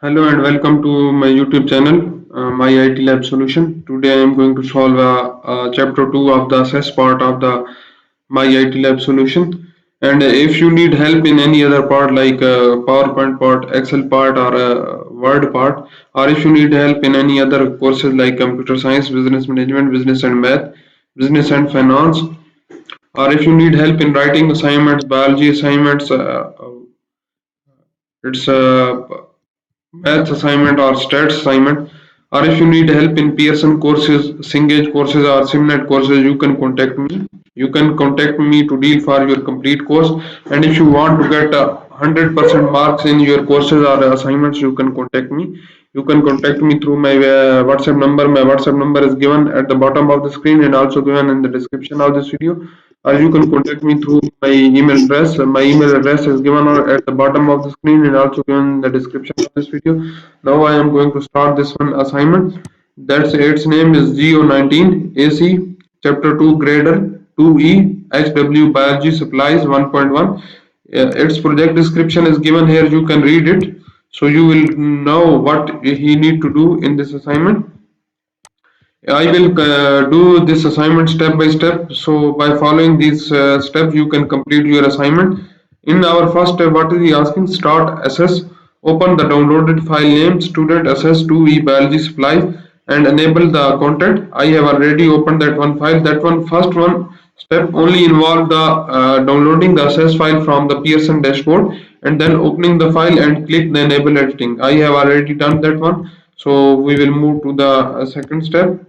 Hello and welcome to my YouTube channel, My IT Lab Solution. Today I am going to solve chapter 2 of the assess part of the My IT Lab Solution. And if you need help in any other part like PowerPoint part, Excel part, or Word part, or if you need help in any other courses like Computer Science, Business Management, Business and Math, Business and Finance, or if you need help in writing assignments, biology assignments, it's math assignment or stats assignment, or if you need help in Pearson courses, Cengage courses, or Simnet courses, you can contact me. You can contact me to deal for your complete course. And if you want to get 100% marks in your courses or assignments, you can contact me. You can contact me through my WhatsApp number. My WhatsApp number is given at the bottom of the screen and also given in the description of this video. Or you can contact me through my email address. My email address is given at the bottom of the screen and also given in the description of this video. Now I am going to start this one assignment. That's its name is GO19 AC Chapter 2 Grader 2E HW Biology Supplies 1.1. Its project description is given here. You can read it, so you will know what he need to do in this assignment. I will do this assignment step by step. So by following these steps, you can complete your assignment. In our first step, what is he asking? Start assess. Open the downloaded file name student assess 2e biology supply and enable the content. I have already opened that one file. That one first one step only involve the downloading the assess file from the Pearson dashboard and then opening the file and click the enable editing. I have already done that one. So we will move to the second step.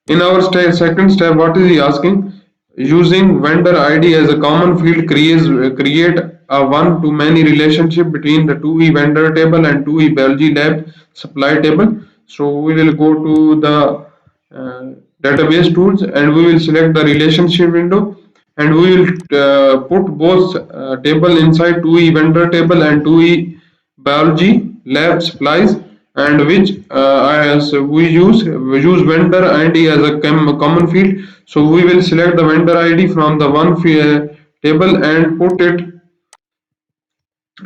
In our second step, what is he asking? Using vendor ID as a common field create a one-to-many relationship between the 2E vendor table and 2E biology lab supply table. So we will go to the database tools and we will select the relationship window and we will put both table inside 2E vendor table and 2E biology lab supplies, and which as we use vendor ID as a common field. So we will select the vendor ID from the one table and put it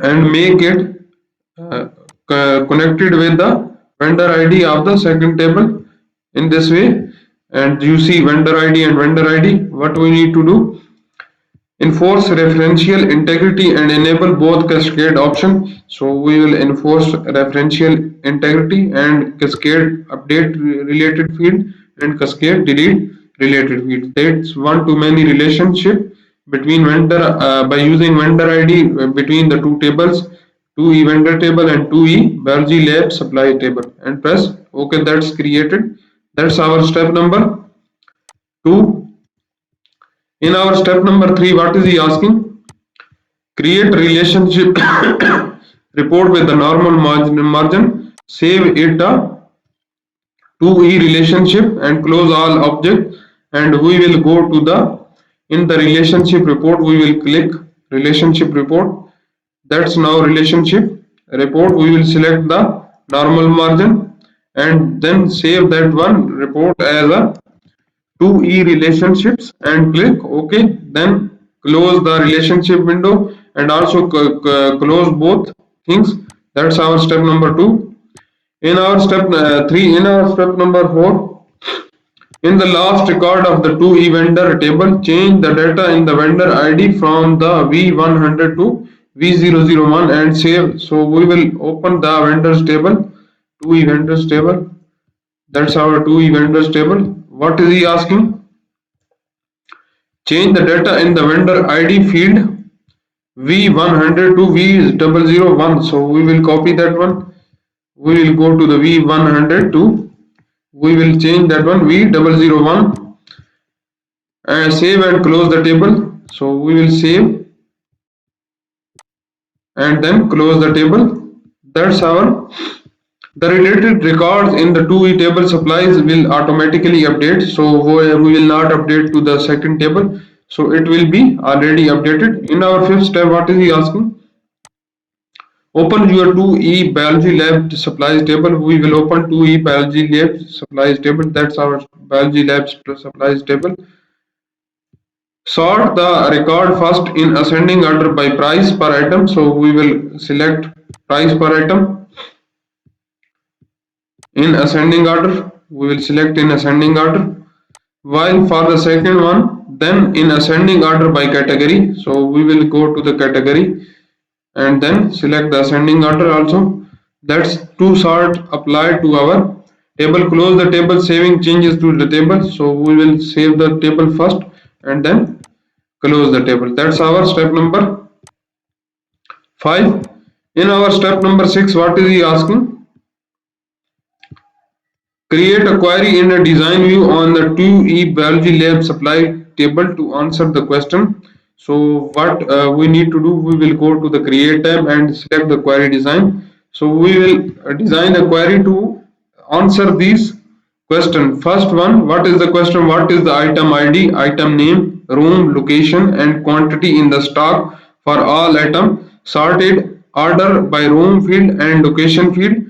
and make it uh, connected with the vendor ID of the second table in this way. And you see vendor ID and vendor ID. What we need to do? Enforce referential integrity and enable both cascade option. So we will enforce referential integrity and cascade update related field and cascade delete related field. That's one to many relationship between vendor by using vendor ID between the two tables, 2E vendor table and 2E biology lab supply table, and press OK. That's created. That's our step number 2. In our step number 3, what is he asking? Create relationship report with the normal margin, save it a 2E relationship and close all objects, and we will go to the in the relationship report we will click relationship report. That's now relationship report. We will select the normal margin and then save that one report as a 2E relationships and click OK. Then close the relationship window and also close both things. That's our step number 2. In our step 3, in our step number 4, in the last record of the 2E vendor table, change the data in the vendor ID from the V100 to V001 and save. So we will open the vendors table, 2E vendors table. That's our 2E vendors table. What is he asking? Change the data in the vendor ID field V100 to V001. So we will copy that one. We will go to the V100 to, we will change that one V001 and save and close the table. So we will save and then close the table. That's our the related records in the 2E table supplies will automatically update. So we will not update to the second table. So it will be already updated. In our fifth step, what is he asking? Open your 2E biology lab supplies table. We will open 2E biology lab supplies table. That's our biology lab supplies table. Sort the record first in ascending order by price per item. So we will select price per item. in ascending order. We will select in ascending order. While for the second one, then in ascending order by category. So we will go to the category and then select the ascending order also. That's two sort applied to our table. Close the table, saving changes to the table. So we will save the table first and then close the table. That's our step number 5. In our step number 6, what is he asking? Create a query in a design view on the 2E biology lab supply table to answer the question. So what we need to do, we will go to the create tab and select the query design. So we will design a query to answer these question. First one, what is the question? What is the item ID, item name, room, location and quantity in the stock for all item, sorted order by room field and location field.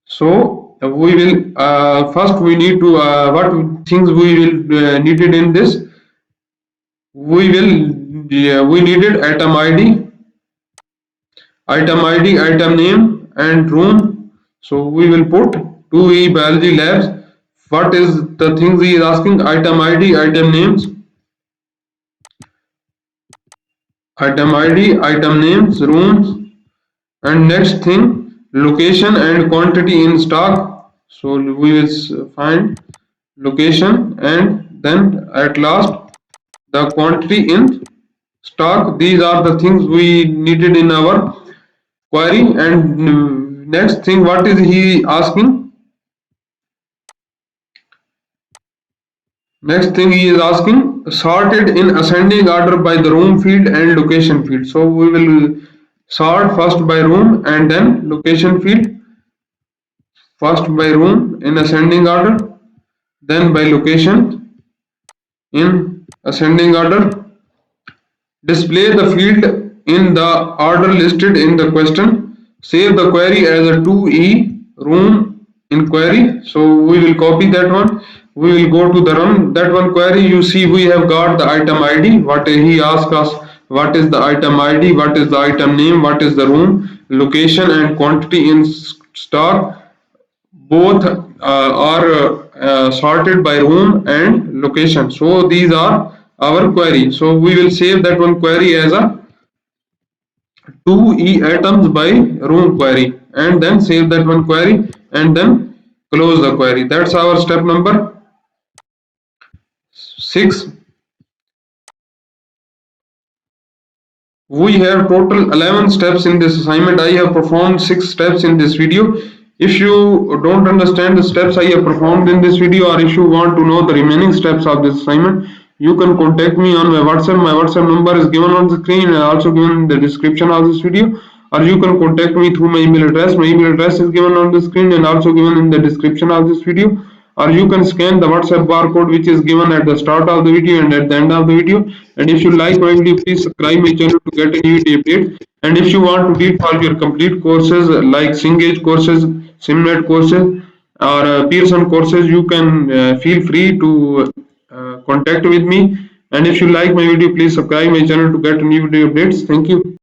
So we will first we need to what things we will needed in this. We will we needed item name, and room. So we will put 2E biology labs. What is the things he is asking? Item names, item names, rooms, and next thing location and quantity in stock. So we will find location and then at last the quantity in stock. These are the things we needed in our query. And next thing, what is he asking? Next thing he is asking, sorted in ascending order by the room field and location field. So we will sort first by room and then location field. First by room in ascending order, then by location in ascending order. Display the field in the order listed in the question. Save the query as a 2E room in query. So we will copy that one. We will go to the run that one query. You see we have got the item ID. What he asked us, what is the item ID, what is the item name, what is the room, location and quantity in stock. Both are sorted by room and location. So these are our query. So we will save that one query as a 2E items by room query and then save that one query and then close the query. That's our step number 6. We have total 11 steps in this assignment. I have performed 6 steps in this video. If you don't understand the steps I have performed in this video, or if you want to know the remaining steps of this assignment, you can contact me on my WhatsApp. My WhatsApp number is given on the screen and also given in the description of this video. Or you can contact me through my email address. My email address is given on the screen and also given in the description of this video. Or you can scan the WhatsApp barcode which is given at the start of the video and at the end of the video. And if you like my video, please subscribe my channel to get any video update. And if you want to deal for your complete courses like Cengage courses, Simnet courses, or Pearson courses, you can feel free to contact with me. And if you like my video, please subscribe my channel to get new video updates. Thank you.